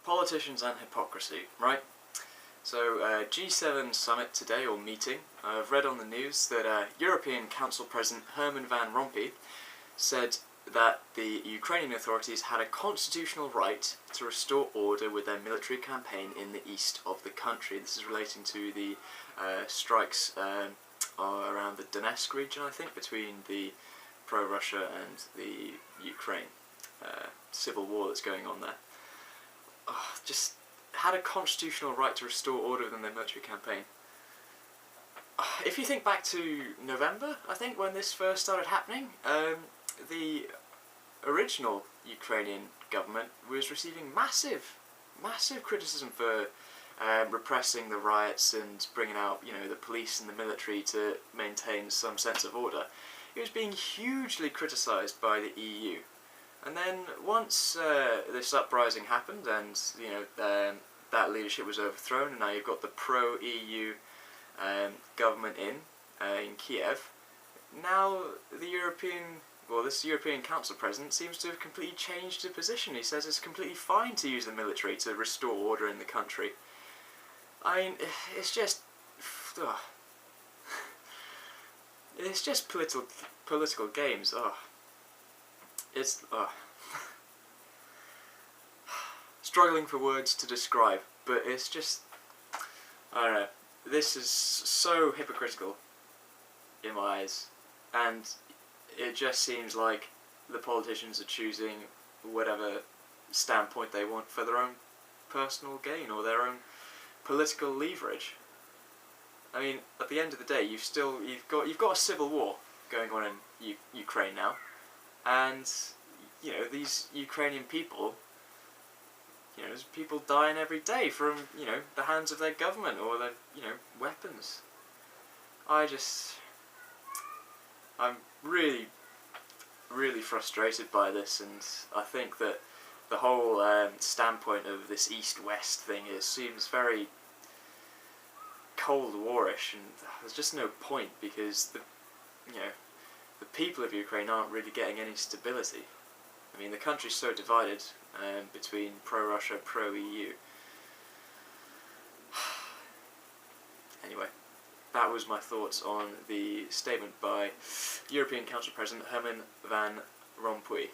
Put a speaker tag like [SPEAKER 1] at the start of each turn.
[SPEAKER 1] Politicians and hypocrisy, right? So, G7 summit today, or meeting. I've read on the news that European Council President Herman Van Rompuy said that the Ukrainian authorities had a constitutional right to restore order with their military campaign in the east of the country. This is relating to the strikes around the Donetsk region, I think, between the pro-Russia and the Ukraine civil war that's going on there. Just had a constitutional right to restore order within their military campaign. If you think back to November, I think, when this first started happening, the original Ukrainian government was receiving massive criticism for repressing the riots and bringing out, the police and the military to maintain some sense of order. It was being hugely criticised by the EU. And then once this uprising happened and, that leadership was overthrown, and now you've got the pro-EU government in Kiev, now this European Council President seems to have completely changed his position. He says it's completely fine to use the military to restore order in the country. I mean, it's just... it's just political games. Struggling for words to describe, but it's just... I don't know. This is so hypocritical in my eyes, and it just seems like the politicians are choosing whatever standpoint they want for their own personal gain or their own political leverage. I mean, at the end of the day, you've got a civil war going on in Ukraine now, and these Ukrainian people, there's people dying every day from the hands of their government or their weapons. I'm really frustrated by this, and I think that the whole standpoint of this East-West thing seems very Cold War-ish, and there's just no point, because the people of Ukraine aren't really getting any stability. I mean, the country's so divided between pro-Russia, pro-EU. Anyway, that was my thoughts on the statement by European Council President Herman Van Rompuy.